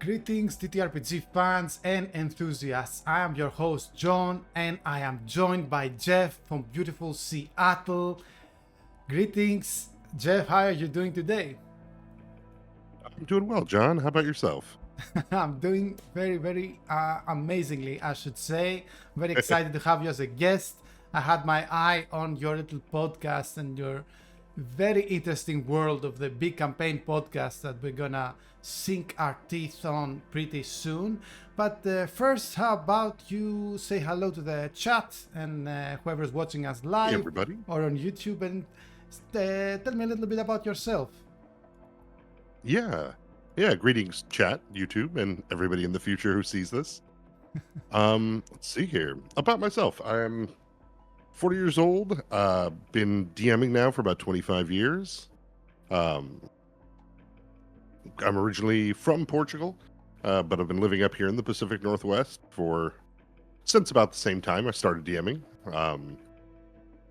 Greetings, TTRPG fans and enthusiasts. I am your host, John, and I am joined by Jeph from beautiful Seattle. Greetings, Jeph. How are you doing today? I'm doing well, John. How about yourself? I'm doing very amazingly, I should say. Very excited to have you as a guest. I had my eye on your little podcast and your very interesting world of the big campaign podcast that we're gonna sink our teeth on pretty soon. But first, how about you say hello to the chat and whoever's watching us Hey, live everybody. or on YouTube, and tell me a little bit about yourself. Yeah. Greetings, chat, YouTube, and everybody in the future who sees this. Let's see here. About myself. I'm 40 years old. Been DMing now for about 25 years. Um, I'm originally from Portugal, but I've been living up here in the Pacific Northwest since about the same time I started DMing.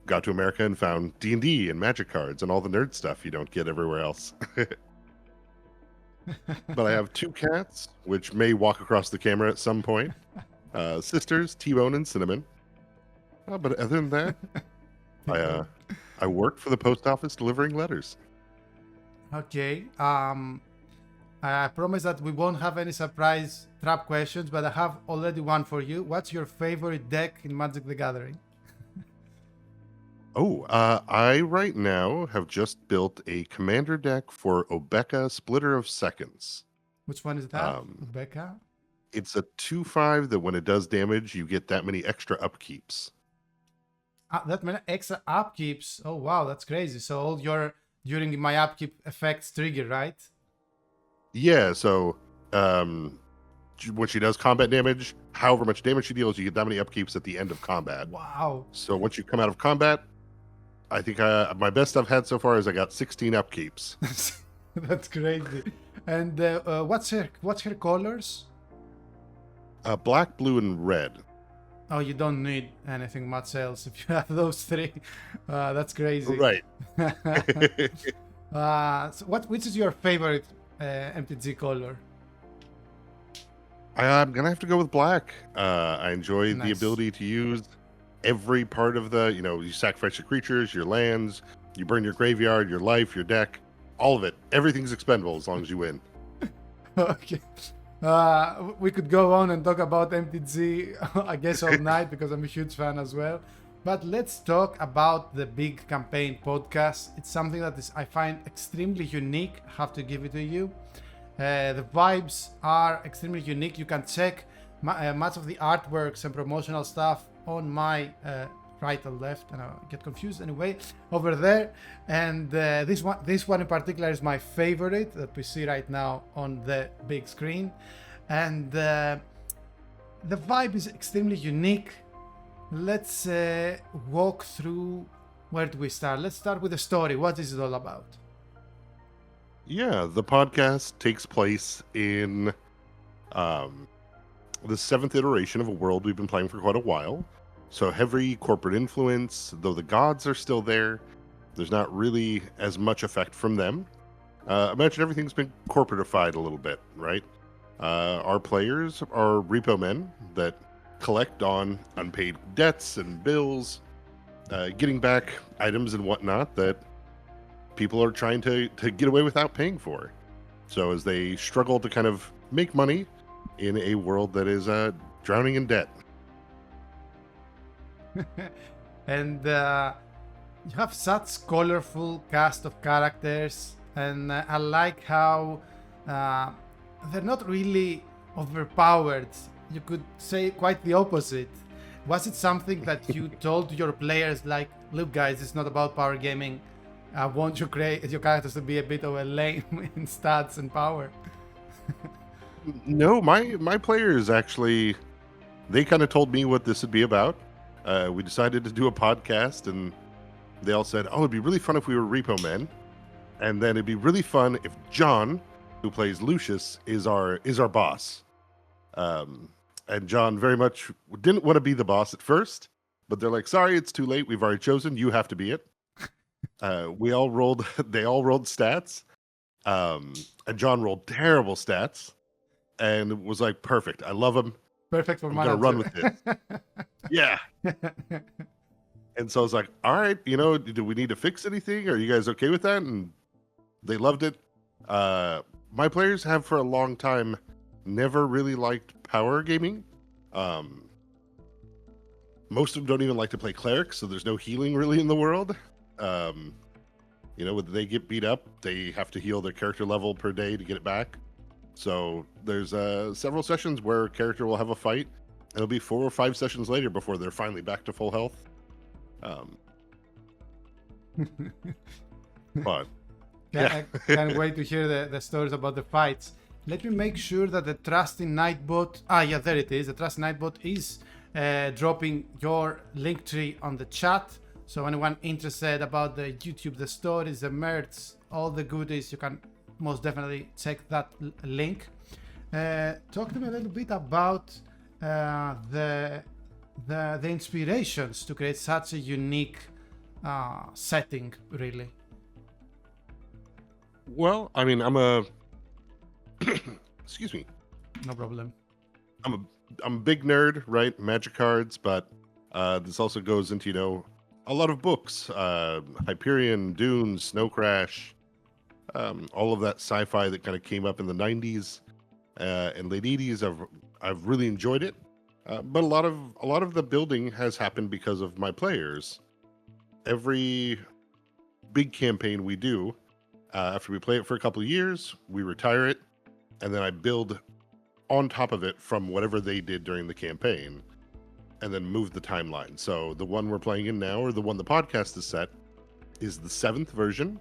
Got to America and found D&D and Magic cards and all the nerd stuff you don't get everywhere else. But I have two cats, which may walk across the camera at some point. Sisters, T-Bone and Cinnamon. But other than that, I work for the post office delivering letters. Okay. I promise that we won't have any surprise trap questions, but I have already one for you. What's your favorite deck in Magic the Gathering? I right now have just built a commander deck for Obeka Splitter of Seconds. Which one is that? Becca? It's a 2/5 that when it does damage, you get that many extra upkeeps. That many extra upkeeps. Oh wow, that's crazy. So all your during my upkeep effects trigger, right? Yeah, so when she does combat damage, however much damage she deals, you get that many upkeeps at the end of combat. Wow. So once you come out of combat, I think my best I've had so far is I got 16 upkeeps. That's crazy. And what's her colors? Black, blue, and red. Oh, you don't need anything much else if you have those three. That's crazy. Right. So which is your favorite MTG color? I'm gonna have to go with black. I enjoy the Nice. ability to use every part of you sacrifice your creatures, your lands, you burn your graveyard, your life, your deck, all of it. Everything's expendable as long as you win. Okay. We could go on and talk about MTG, I guess, all night because I'm a huge fan as well. But let's talk about the big campaign podcast. It's something that I find extremely unique. I have to give it to you. The vibes are extremely unique. You can check much of the artworks and promotional stuff on my right or left, and I get confused anyway over there. And this one in particular is my favorite that we see right now on the big screen, and the vibe is extremely unique. Let's walk through. Where do we start? Let's start with the story. What is it all about? Yeah, the podcast takes place in the 7th iteration of a world we've been playing for quite a while. So heavy corporate influence, though the gods are still there, there's not really as much effect from them. Imagine everything's been corporatified a little bit, right? Our players are repo men that collect on unpaid debts and bills, getting back items and whatnot that people are trying to get away without paying for. So as they struggle to kind of make money in a world that is drowning in debt. And you have such colorful cast of characters, and I like how they're not really overpowered. You could say quite the opposite. Was it something that you told your players, like, look guys, it's not about power gaming, I want your characters to be a bit of a lame in stats and power? No, my players actually, they kind of told me what this would be about. We decided to do a podcast, and they all said, "Oh, it'd be really fun if we were repo men, and then it'd be really fun if John, who plays Lucius, is our boss." And John very much didn't want to be the boss at first, but they're like, "Sorry, it's too late. We've already chosen. You have to be it." We all rolled. They all rolled stats, and John rolled terrible stats. and was like, perfect. I love him. Perfect for I'm gonna run with manager. this. Yeah. And so I was like, all right, do we need to fix anything? Are you guys okay with that? And they loved it. My players have for a long time never really liked power gaming. Most of them don't even like to play clerics, so there's no healing really in the world. When they get beat up, they have to heal their character level per day to get it back. So there's several sessions where a character will have a fight. It'll be 4 or 5 sessions later before they're finally back to full health. But I can't wait to hear the stories about the fights. Let me make sure that the Trusty Nightbot... there it is. The Trusty Nightbot is dropping your link tree on the chat. So anyone interested about the YouTube, the stories, the merch, all the goodies, you can most definitely check that link. Talk to me a little bit about the inspirations to create such a unique setting, really. Well, I mean, I'm a excuse me. No problem. I'm a big nerd, right? Magic cards, but this also goes into a lot of books, Hyperion, Dune, Snow Crash, all of that sci-fi that kind of came up in the 90s and late 80s. I've really enjoyed it, but a lot of the building has happened because of my players. Every big campaign we do, after we play it for a couple of years, we retire it, and then I build on top of it from whatever they did during the campaign, and then move the timeline. So the one we're playing in now, or the one the podcast is set, is the 7th version.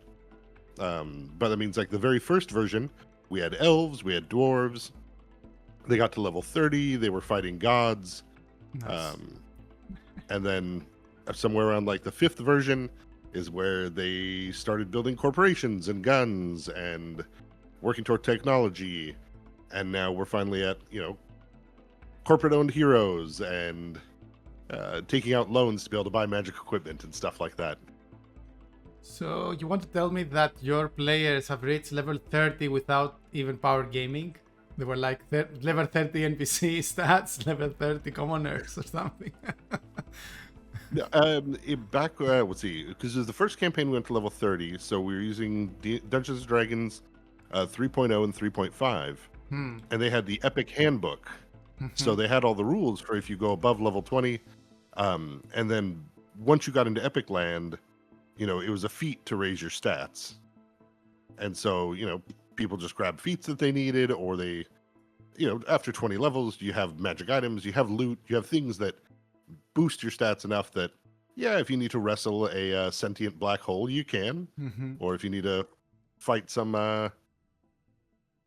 But that means like the very first version, we had elves, we had dwarves. They got to level 30, they were fighting gods. Nice. And then somewhere around like the 5th version is where they started building corporations and guns and working toward technology. And now we're finally at, corporate-owned heroes and taking out loans to be able to buy magic equipment and stuff like that. So you want to tell me that your players have reached level 30 without even power gaming? They were like level 30 NPC stats, level 30 commoners or something. Let's see, because the first campaign we went to level 30, so we were using Dungeons & Dragons 3.0 and 3.5, and they had the Epic Handbook. So they had all the rules for if you go above level 20, and then once you got into Epic Land, it was a feat to raise your stats. And so, people just grabbed feats that they needed, or they, after 20 levels, you have magic items, you have loot, you have things that boost your stats enough that, if you need to wrestle a sentient black hole, you can. Or if you need to fight some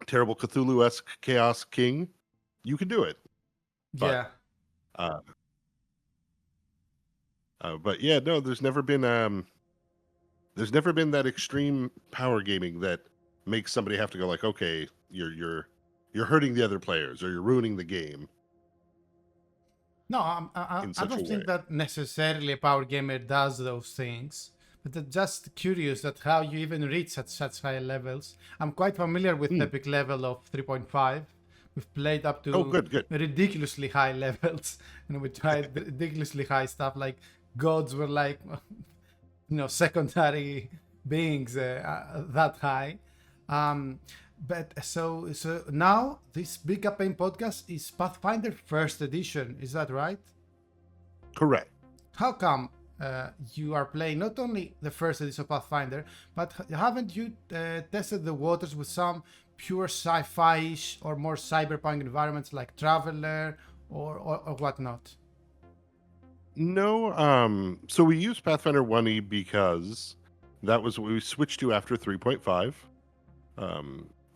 terrible Cthulhu-esque chaos king, you can do it. But, but yeah, no, there's never been that extreme power gaming that makes somebody have to go like, okay, you're hurting the other players or you're ruining the game. No, I don't think that necessarily a power gamer does those things, but I'm just curious that how you even reach at such high levels. I'm quite familiar with epic level of 3.5. We've played up to ridiculously high levels, and we tried ridiculously high stuff. Like gods were like, secondary beings that high. But so now this Big Campaign podcast is Pathfinder First Edition. Is that right? Correct. How come you are playing not only the first edition of Pathfinder, but haven't you tested the waters with some pure sci-fi-ish or more cyberpunk environments like Traveler or whatnot? No. So we used Pathfinder 1E because that was what we switched to after 3.5.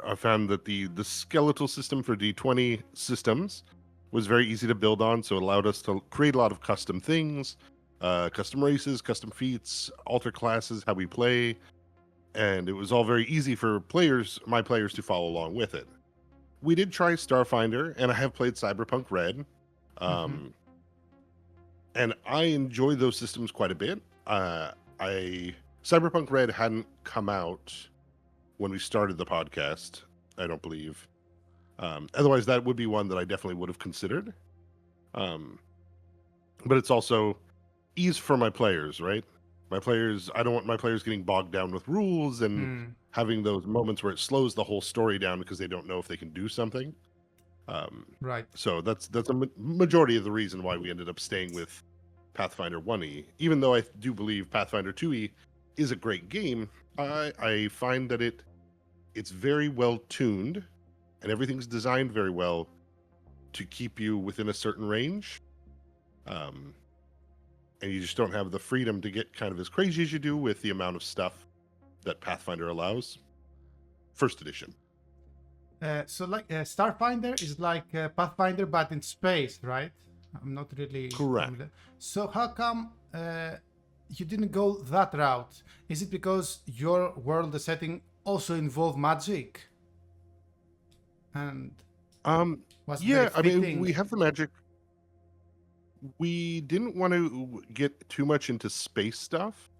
I found that the skeletal system for D20 systems was very easy to build on, so it allowed us to create a lot of custom things, custom races, custom feats, alter classes, how we play, and it was all very easy for my players to follow along with it. We did try Starfinder, and I have played Cyberpunk Red, and I enjoy those systems quite a bit. Cyberpunk Red hadn't come out when we started the podcast, I don't believe. Otherwise, that would be one that I definitely would have considered. But it's also ease for my players, right? I don't want my players getting bogged down with rules and having those moments where it slows the whole story down because they don't know if they can do something. Right. So that's a majority of the reason why we ended up staying with Pathfinder 1e. Even though I do believe Pathfinder 2e is a great game, I find that it's very well tuned and everything's designed very well to keep you within a certain range. And you just don't have the freedom to get kind of as crazy as you do with the amount of stuff that Pathfinder allows. First edition. So like Starfinder is like Pathfinder but in space, right? I'm not really Correct. familiar. So how come you didn't go that route? Is it because your world, the setting, also involved magic? And was yeah, I very mean, fitting? we have the magic. We didn't want to get too much into space stuff.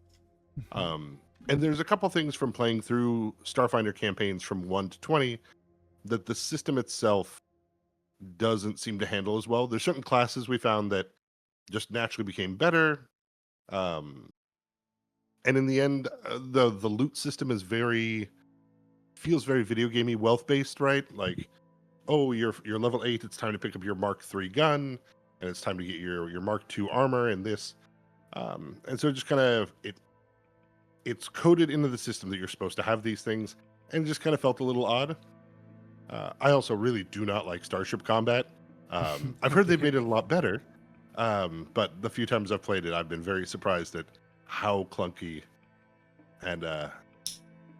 And there's a couple things from playing through Starfinder campaigns from 1 to 20 that the system itself doesn't seem to handle as well. There's certain classes we found that just naturally became better. And in the end, the loot system is feels very video gamey, wealth based, right? Like, oh, you're level 8, it's time to pick up your Mark III gun, and it's time to get your Mark II armor and this. And so just kind of it's coded into the system that you're supposed to have these things, and it just kind of felt a little odd. I also really do not like Starship Combat. I've heard they've made it a lot better, but the few times I've played it, I've been very surprised at how clunky and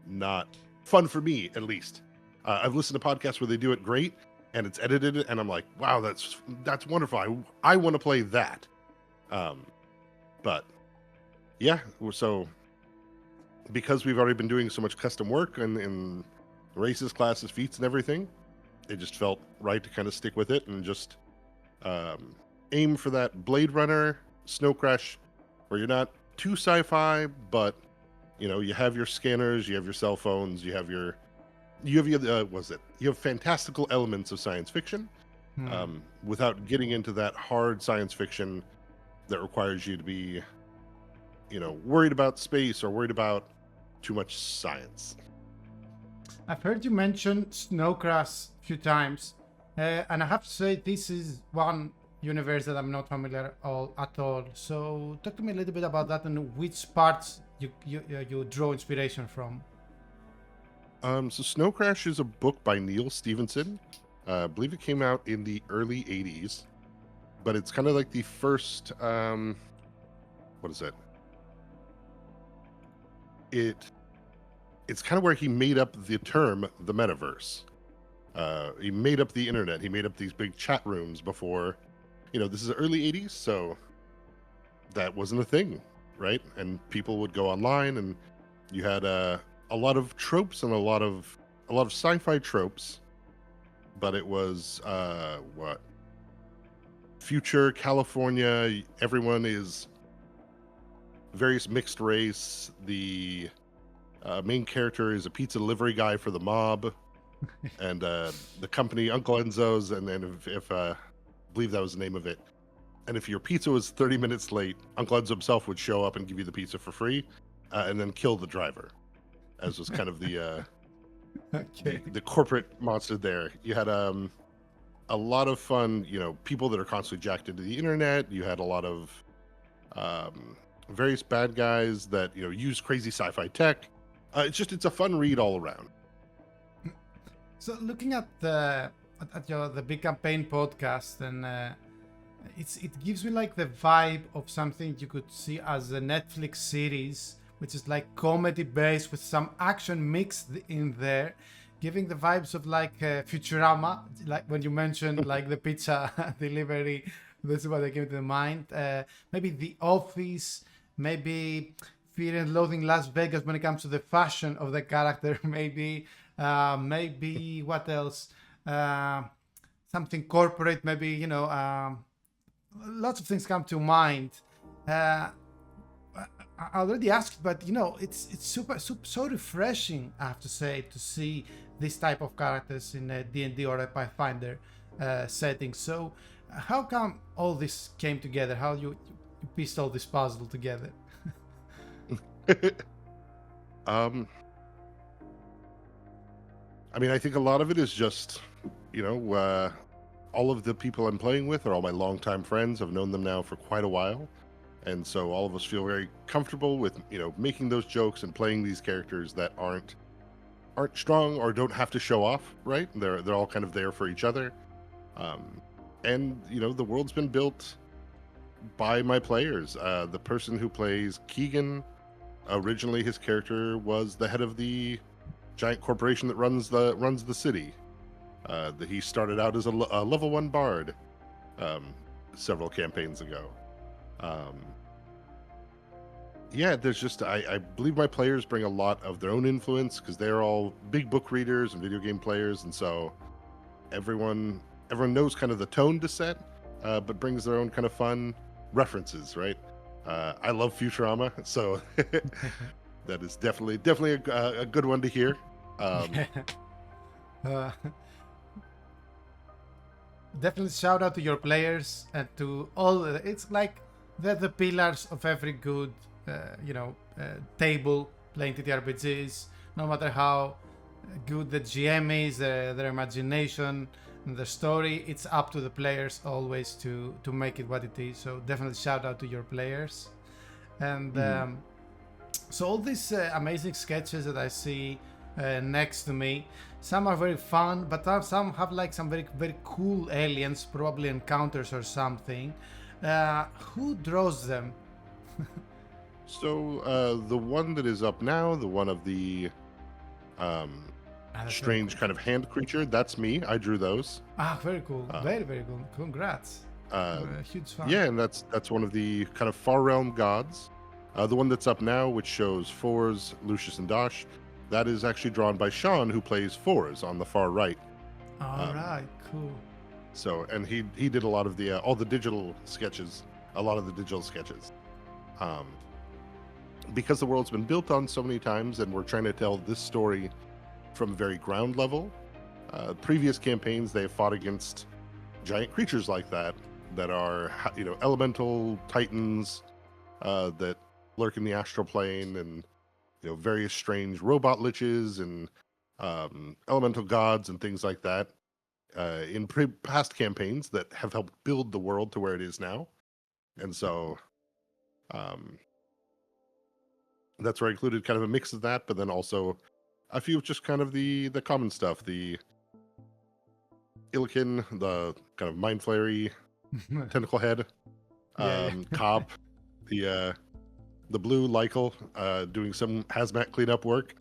not fun for me, at least. I've listened to podcasts where they do it great, and it's edited, and I'm like, wow, that's wonderful. I want to play that. But yeah, so because we've already been doing so much custom work in races, classes, feats, and everything, it just felt right to kind of stick with it and just aim for that Blade Runner, Snow Crash, where you're not too sci-fi, but you have your scanners, you have your cell phones, you have fantastical elements of science fiction, without getting into that hard science fiction that requires you to be, worried about space or worried about too much science. I've heard you mention Snow Crash a few times, and I have to say this is one universe that I'm not familiar at all. So talk to me a little bit about that and which parts you draw inspiration from. So Snow Crash is a book by Neil Stevenson. I believe it came out in the early 80s, but it's kind of like the first, what is it? It's kind of where he made up the term, the metaverse. He made up the internet. He made up these big chat rooms before, this is the early 80s, so that wasn't a thing, right? And people would go online, and you had a lot of tropes and a lot of sci-fi tropes, but it was future California. Everyone is various mixed race. The main character is a pizza delivery guy for the mob, and the company Uncle Enzo's, and then if I believe that was the name of it. And if your pizza was 30 minutes late, Uncle Enzo himself would show up and give you the pizza for free, and then kill the driver, as was kind of the the corporate monster there. You had a lot of fun, people that are constantly jacked into the internet. You had a lot of various bad guys that use crazy sci-fi tech. It's a fun read all around. So looking at the Big Campaign podcast, and it gives me like the vibe of something you could see as a Netflix series, which is like comedy based with some action mixed in there, giving the vibes of like Futurama, like when you mentioned like the pizza delivery. That's what came to the mind. Maybe The Office, maybe Fear and Loathing Las Vegas when it comes to the fashion of the character. Maybe what else? Something corporate. Maybe lots of things come to mind. I already asked, but it's super so refreshing, I have to say, to see this type of characters in a D&D or a Pathfinder setting. So, how come all this came together? How you pieced all this puzzle together? um, I mean, I think a lot of it is just, all of the people I'm playing with are all my longtime friends. I've known them now for quite a while. And so all of us feel very comfortable with, making those jokes and playing these characters that aren't strong or don't have to show off, right? They're all kind of there for each other. And the world's been built by my players. The person who plays Keegan, originally his character was the head of the giant corporation that runs the city. He started out as a level 1 bard several campaigns ago. There's just I believe my players bring a lot of their own influence because they're all big book readers and video game players, and so everyone knows kind of the tone to set, but brings their own kind of fun references, right? I love Futurama, so that is definitely a good one to hear. Definitely shout out to your players and to all. It's like they're the pillars of every good, table playing TTRPGs. No matter how good the GM is, their imagination and the story, it's up to the players always to make it what it is. So definitely shout out to your players. And so all these amazing sketches that I see next to me, some are very fun, but some have like some very, very cool aliens, probably encounters or something. Who draws them? So the one that is up now, the one of the strange kind of hand creature, that's me. I drew those. Very cool. Very, very cool. Congrats. Huge fan. Yeah, and that's one of the kind of far realm gods. The one that's up now, which shows Fours, Lucius, and Dosh, that is actually drawn by Sean, who plays Fours on the far right. All right, cool. So, and he did a lot of the all the digital sketches, a lot of the digital sketches. Because the world's been built on so many times, and we're trying to tell this story from very ground level. Previous campaigns, they've fought against giant creatures like that are, elemental titans that lurk in the astral plane, and various strange robot liches and elemental gods and things like that in past campaigns that have helped build the world to where it is now. And so that's where I included kind of a mix of that, but then also a few of just kind of the common stuff, the Illikin, the kind of mind flayery tentacle head, Cobb, the blue Lykel doing some hazmat cleanup work.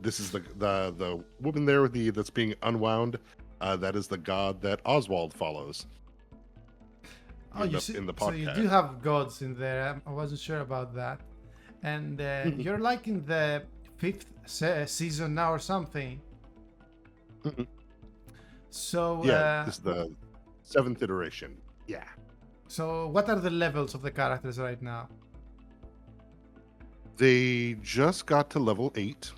This is the woman there that's being unwound. That is the god that Oswald follows. In the podcast. So you do have gods in there. I wasn't sure about that. And you're like in the 5th season now or something. So this is the 7th iteration. Yeah. So what are the levels of the characters right now? They just got to level 8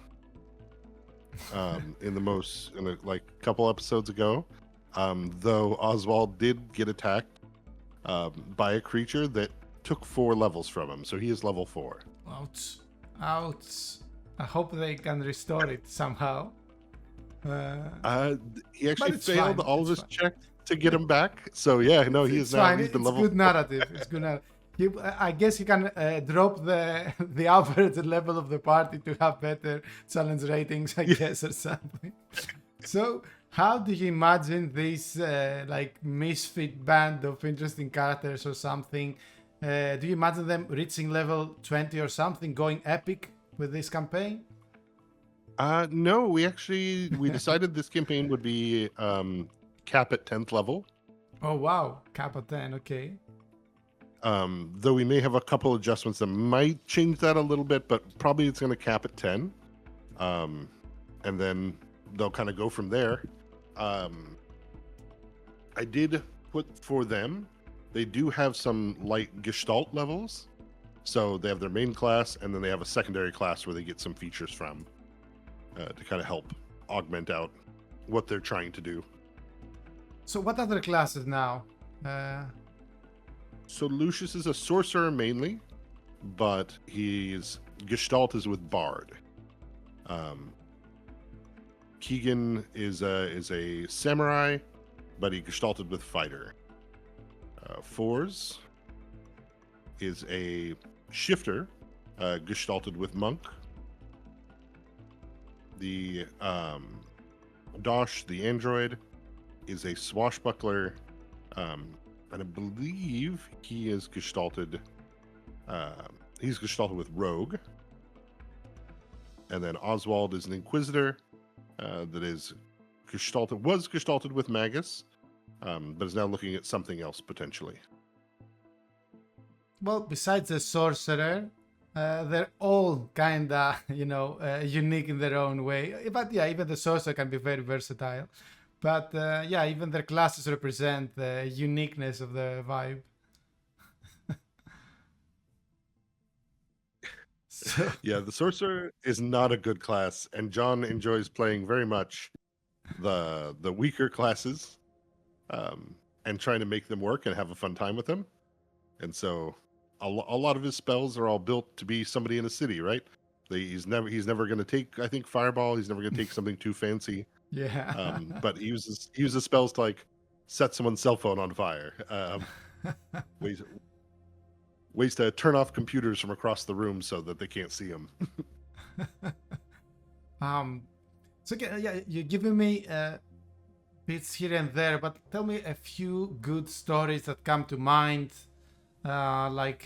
in a couple episodes ago. Though Oswald did get attacked by a creature that took 4 levels from him, so he is level 4. Ouch. I hope they can restore it somehow. He actually failed all of his checks to get him back. So yeah, no, he is now. He's been level. Good narrative. It's good narrative. I guess he can drop the average level of the party to have better challenge ratings, I guess, or something. So, how do you imagine this misfit band of interesting characters or something? Do you imagine them reaching level 20 or something, going epic with this campaign? No, we decided this campaign would be cap at 10th level. Oh wow, cap at 10, okay. Though we may have a couple adjustments that might change that a little bit, but probably it's going to cap at 10. And then they'll kind of go from there. I did put for them, they do have some light gestalt levels. So they have their main class, and then they have a secondary class where they get some features from to kind of help augment out what they're trying to do. So what other classes now? So Lucius is a sorcerer mainly, but his gestalt is with Bard. Keegan is a samurai, but he gestalted with fighter. Fours is a shifter, gestalted with monk. The Dosh, the android, is a swashbuckler, and I believe he is gestalted. He's gestalted with rogue. And then Oswald is an inquisitor that is was gestalted with magus, but is now looking at something else potentially. Well, besides the sorcerer, they're all kinda, unique in their own way. But yeah, even the sorcerer can be very versatile. But yeah, even their classes represent the uniqueness of the vibe. So, Yeah, the sorcerer is not a good class, and John enjoys playing very much the weaker classes, and trying to make them work and have a fun time with them. And so, a lot of his spells are all built to be somebody in a city, right? He's never going to take, I think, Fireball. He's never going to take something too fancy. yeah. But he uses spells to like set someone's cell phone on fire. Ways to turn off computers from across the room so that they can't see them. So yeah, you're giving me bits here and there, but tell me a few good stories that come to mind, like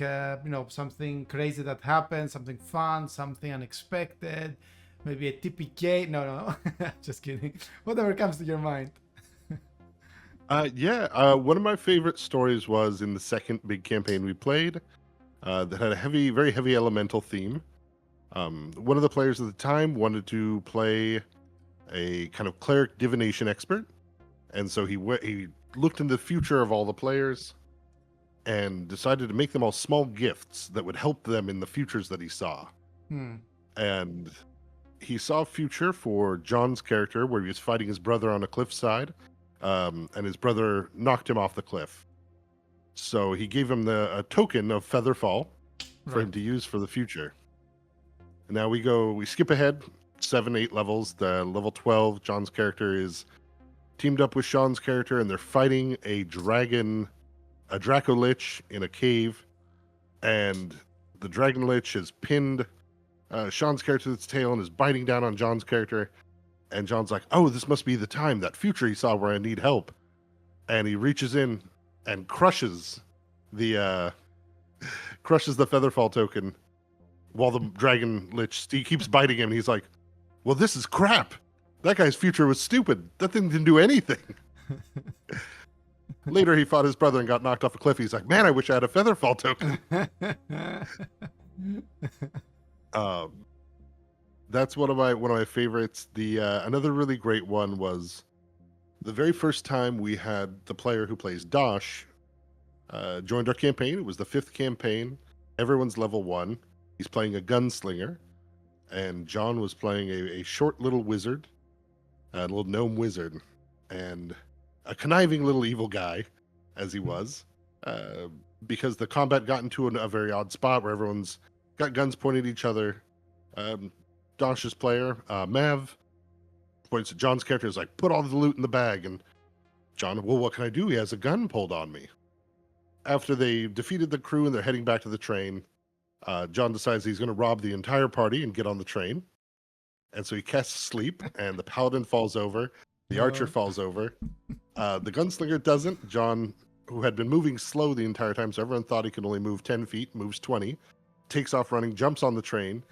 something crazy that happened, something fun, something unexpected, maybe a TPK. No, just kidding. Whatever comes to your mind. One of my favorite stories was in the second big campaign we played that had a very heavy elemental theme. One of the players at the time wanted to play a kind of cleric divination expert, and so he looked into the future of all the players and decided to make them all small gifts that would help them in the futures that he saw. And he saw a future for John's character where he was fighting his brother on a cliffside, and his brother knocked him off the cliff. So he gave him a token of Featherfall for him to use for the future. And now we skip ahead 7-8 levels. The level 12, John's character is teamed up with Sean's character, and they're fighting a Draco Lich in a cave. And the Dragon Lich has pinned Sean's character to its tail and is biting down on John's character. And John's like, oh, this must be the time, that future he saw where I need help. And he reaches in and crushes the Featherfall token while the Dragon Lich, he keeps biting him. And he's like, well, this is crap. That guy's future was stupid. That thing didn't do anything. Later, he fought his brother and got knocked off a cliff. He's like, man, I wish I had a Featherfall token. That's one of my favorites. The another really great one was the very first time we had the player who plays Dosh joined our campaign. It was the 5th campaign. Everyone's level 1. He's playing a gunslinger, and John was playing a short little wizard, a little gnome wizard, and a conniving little evil guy, as he was, because the combat got into a very odd spot where everyone's got guns pointed at each other. Dosh's player, Mav, points at John's character, is like, put all the loot in the bag. And John, well, what can I do? He has a gun pulled on me. After they defeated the crew and they're heading back to the train, John decides he's going to rob the entire party and get on the train. And so he casts sleep, and the paladin falls over. The archer falls over. The gunslinger doesn't. John, who had been moving slow the entire time, so everyone thought he could only move 10 feet, moves 20, takes off running, jumps on the train.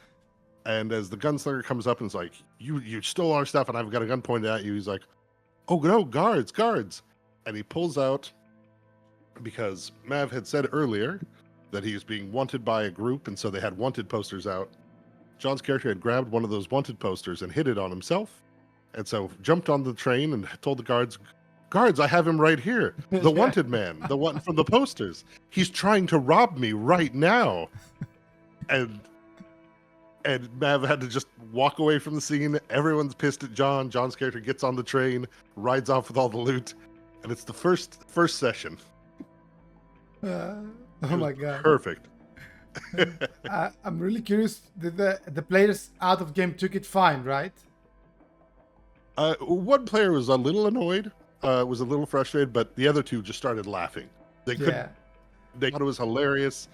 And as the gunslinger comes up and is like, you stole our stuff and I've got a gun pointed at you, he's like, oh no, guards. And he pulls out, because Mav had said earlier that he was being wanted by a group, and so they had wanted posters out. John's character had grabbed one of those wanted posters and hid it on himself. And so jumped on the train and told the guards, I have him right here. The wanted man, the one from the posters. He's trying to rob me right now. and Mav had to just walk away from the scene. Everyone's pissed at John. John's character gets on the train, rides off with all the loot, and it's the first session. Oh my god! Perfect. I'm really curious. Did the players out of game took it fine, right? One player was a little annoyed, was a little frustrated, but the other two just started laughing. They thought it was hilarious.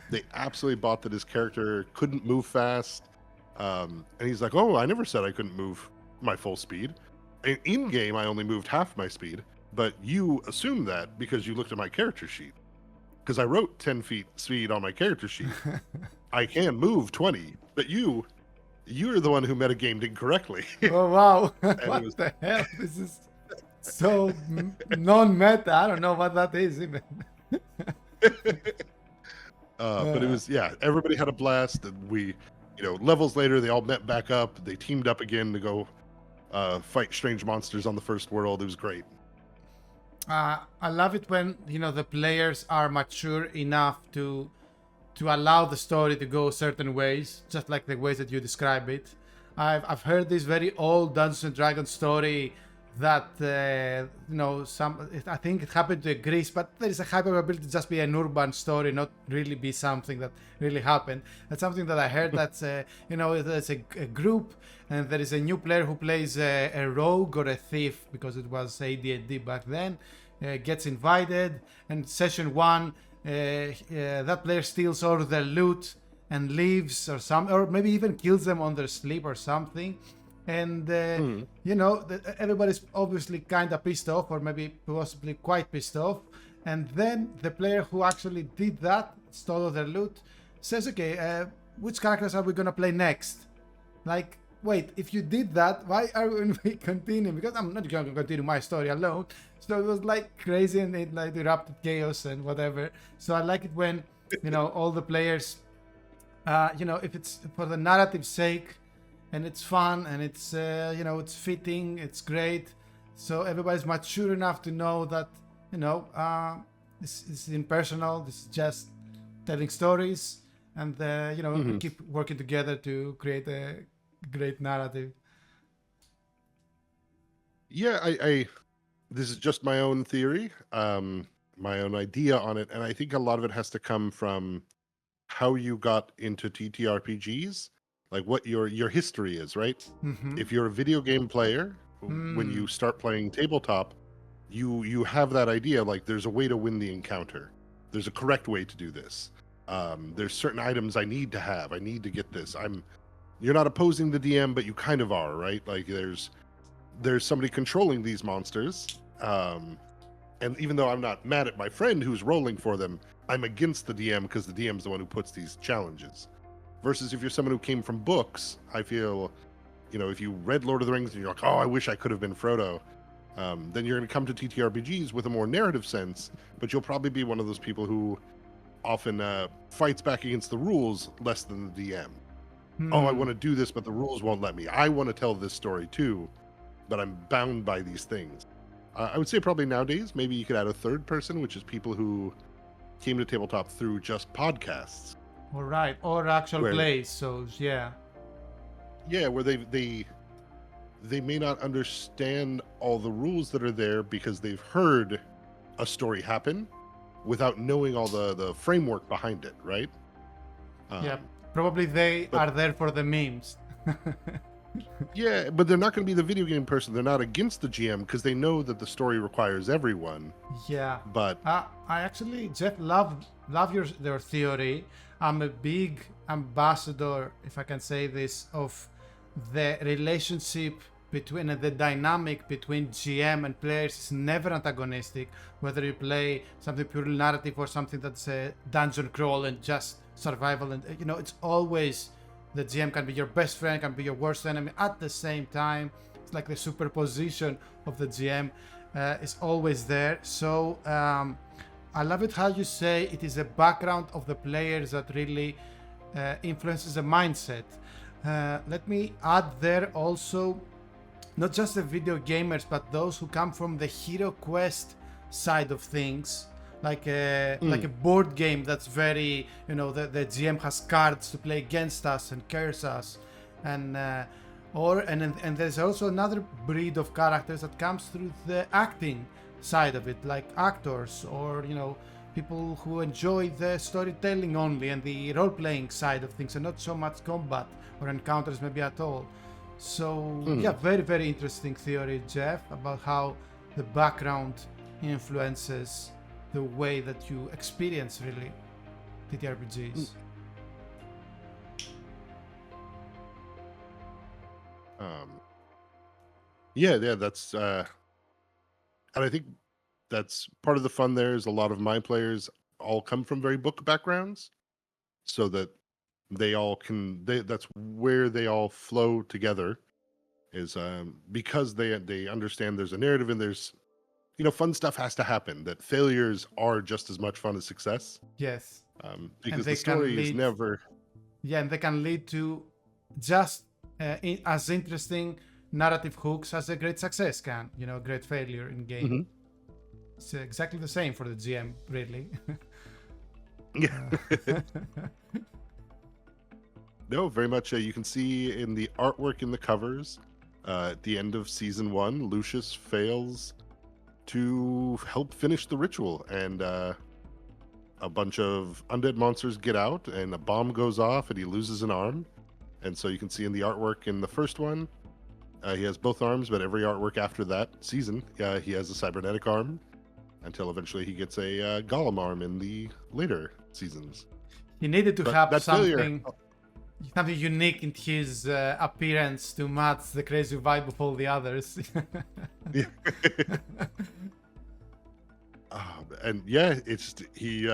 They absolutely bought that his character couldn't move fast. And he's like, oh, I never said I couldn't move my full speed. In game, I only moved half my speed, but you assumed that because you looked at my character sheet. Because I wrote 10 feet speed on my character sheet. I can move 20, but you're the one who metagamed incorrectly. Oh, wow. What the hell? This is so non-meta. I don't know what that is even. But it was, everybody had a blast. And we, levels later, they all met back up. They teamed up again to go fight strange monsters on the first world. It was great. I love it when, the players are mature enough to allow the story to go certain ways, just like the ways that you describe it. I've heard this very old Dungeons and Dragons story that I think it happened to Greece, but there is a high probability to just be an urban story, not really be something that really happened. That's something that I heard. That's there's a group, and there is a new player who plays a rogue or a thief, because it was AD&D back then. Gets invited, and session 1, that player steals all their loot and leaves, or maybe even kills them on their sleep or something. And everybody's obviously kind of pissed off, or maybe possibly quite pissed off. And then the player who actually did that, stole all their loot, says, okay, which characters are we gonna play next? Like, wait, if you did that, why are we continuing? Because I'm not going to continue my story alone. So it was like crazy, and it like erupted chaos and whatever. So I like it when, all the players, if it's for the narrative's sake, and it's fun, and it's, it's fitting, it's great. So everybody's mature enough to know that, this is impersonal, this is just telling stories, and, keep working together to create a great narrative. Yeah, I this is just my own theory, my own idea on it, and I think a lot of it has to come from how you got into TTRPGs, like what your history is, right? Mm-hmm. If you're a video game player, when you start playing tabletop, you have that idea, like there's a way to win the encounter. There's a correct way to do this. There's certain items I need to have. I need to get this. You're not opposing the DM, but you kind of are, right? Like there's somebody controlling these monsters. And even though I'm not mad at my friend who's rolling for them, I'm against the DM because the DM's the one who puts these challenges. Versus if you're someone who came from books, I feel, if you read Lord of the Rings and you're like, oh, I wish I could have been Frodo, then you're going to come to TTRPGs with a more narrative sense, but you'll probably be one of those people who often fights back against the rules less than the DM. Oh, I want to do this, but the rules won't let me. I want to tell this story too, but I'm bound by these things. I would say probably nowadays, maybe you could add a third person, which is people who came to tabletop through just podcasts. All right, or actual plays. So yeah, where they may not understand all the rules that are there because they've heard a story happen without knowing all the framework behind it, right? Probably they are there for the memes. Yeah, but they're not going to be the video game person. They're not against the GM because they know that the story requires everyone. Yeah. But I actually, Jeph, love your theory. I'm a big ambassador, if I can say this, of the relationship between the dynamic between GM and players is never antagonistic. Whether you play something purely narrative or something that's a dungeon crawl and just survival, and it's always. The GM can be your best friend, can be your worst enemy at the same time. It's like the superposition of the GM is always there. So I love it how you say it is a background of the players that really influences the mindset. Let me add there also, not just the video gamers, but those who come from the Hero Quest side of things, like a board game that's very, the GM has cards to play against us and curse us, and and there's also another breed of characters that comes through the acting side of it, like actors or people who enjoy the storytelling only and the role-playing side of things, and not so much combat or encounters maybe at all. So yeah, very very interesting theory, Jeph, about how the background influences the way that you experience really TTRPGs. Yeah, that's and I think that's part of the fun. There is a lot of my players all come from very book backgrounds, so that they all that's where they all flow together, is because they understand there's a narrative and there's fun stuff has to happen, that failures are just as much fun as success. Yes. Because the story is never. Yeah, and they can lead to just as interesting narrative hooks as a great success can, great failure in game. Mm-hmm. It's exactly the same for the GM, really. Yeah. No, very much. You can see in the artwork in the covers, at the end of season 1, Lucius fails to help finish the ritual, and a bunch of undead monsters get out, and a bomb goes off, and he loses an arm. And so you can see in the artwork in the first one, he has both arms, but every artwork after that season, he has a cybernetic arm, until eventually he gets a golem arm in the later seasons. He needed to have something unique in his appearance to match the crazy vibe of all the others. Yeah. And yeah, it's he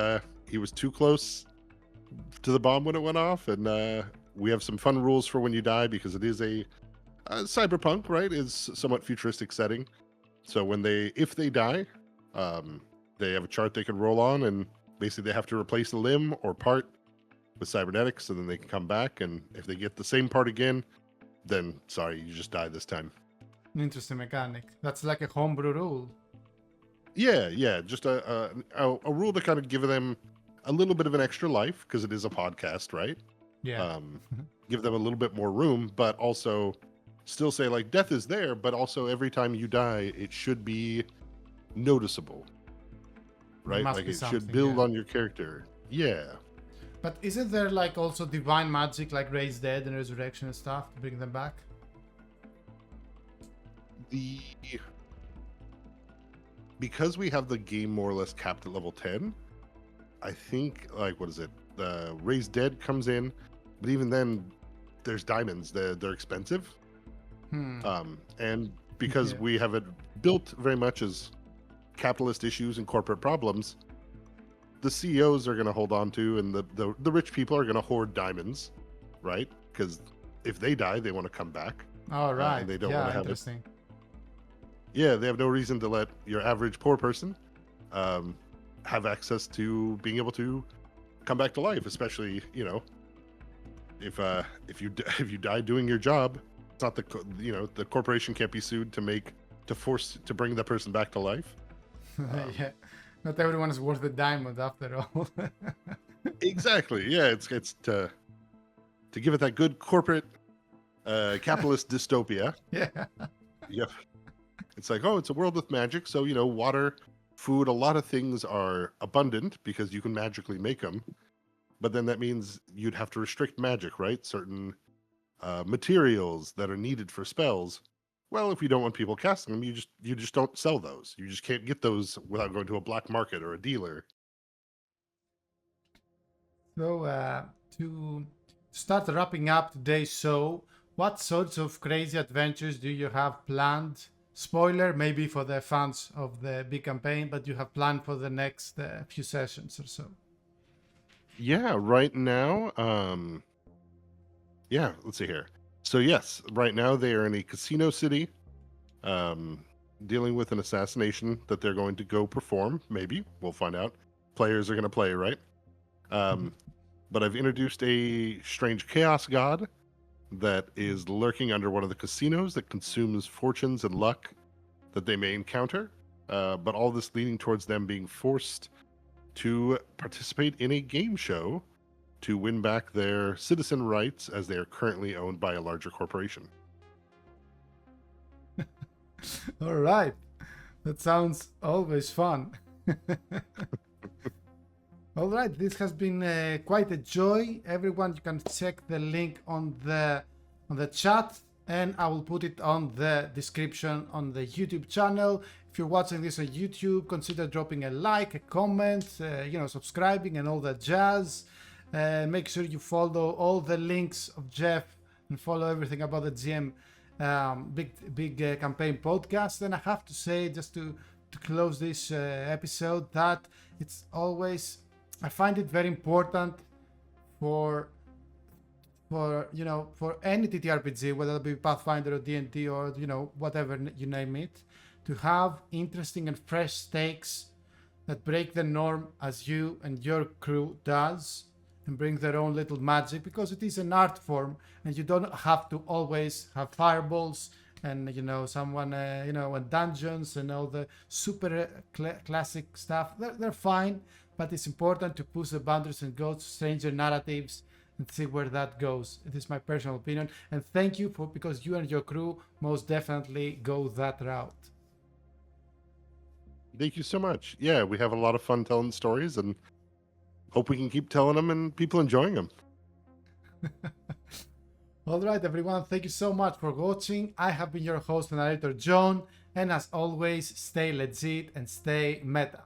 was too close to the bomb when it went off, and we have some fun rules for when you die, because it is a cyberpunk, right? It's somewhat futuristic setting. So if they die, they have a chart they can roll on, and basically they have to replace a limb or part with cybernetics, and then they can come back, and if they get the same part again, then sorry, you just die this time. An interesting mechanic. That's like a homebrew rule. Yeah, just a rule to kind of give them a little bit of an extra life, because it is a podcast, right? Yeah. Give them a little bit more room, but also still say, like, death is there, but also every time you die, it should be noticeable, right? Like, it should build on your character. Yeah. But isn't there like also divine magic, like raise dead and resurrection and stuff, to bring them back? Because we have the game more or less capped at level 10, I think, like, what is it? The raise dead comes in, but even then, there's diamonds. They're expensive. And because we have it built very much as capitalist issues and corporate problems, the CEOs are going to hold on to, and the rich people are going to hoard diamonds, right? Because if they die, they want to come back. Oh, right. And they don't want to have interesting. it. Yeah, they have no reason to let your average poor person have access to being able to come back to life, especially, if you die doing your job. It's not the corporation can't be sued to bring that person back to life. Yeah, not everyone is worth the diamond after all. Exactly. Yeah, it's to give it that good corporate capitalist dystopia. Yeah. Yep. It's like, it's a world with magic, so water, food, a lot of things are abundant because you can magically make them. But then that means you'd have to restrict magic, right? Certain materials that are needed for spells. Well, if you don't want people casting them, you just don't sell those. You just can't get those without going to a black market or a dealer. So to start wrapping up today's show, what sorts of crazy adventures do you have planned? Spoiler, maybe for the fans of the big campaign, but you have planned for the next few sessions or so. Yeah, right now, let's see here. So yes, right now they are in a casino city, dealing with an assassination that they're going to go perform. Maybe we'll find out. Players are going to play, right? But I've introduced a strange chaos god that is lurking under one of the casinos that consumes fortunes and luck that they may encounter. But all this leading towards them being forced to participate in a game show to win back their citizen rights as they are currently owned by a larger corporation. All right. That sounds always fun. All right, this has been quite a joy. Everyone, you can check the link on the chat, and I will put it on the description on the YouTube channel. If you're watching this on YouTube, consider dropping a like, a comment, subscribing and all that jazz. Make sure you follow all the links of Jeph and follow everything about the GM big campaign podcast. And I have to say, just to close this episode, that it's always, I find it very important for any TTRPG, whether it be Pathfinder or D&D or whatever you name it, to have interesting and fresh stakes that break the norm as you and your crew does, and bring their own little magic, because it is an art form and you don't have to always have fireballs and someone and dungeons and all the super classic stuff. They're fine, but it's important to push the boundaries and go to stranger narratives and see where that goes. It is my personal opinion, and thank you because you and your crew most definitely go that route. Thank you so much. Yeah, we have a lot of fun telling stories, and hope we can keep telling them and people enjoying them. All right, everyone, thank you so much for watching. I have been your host and narrator, John, and as always, stay legit and stay meta.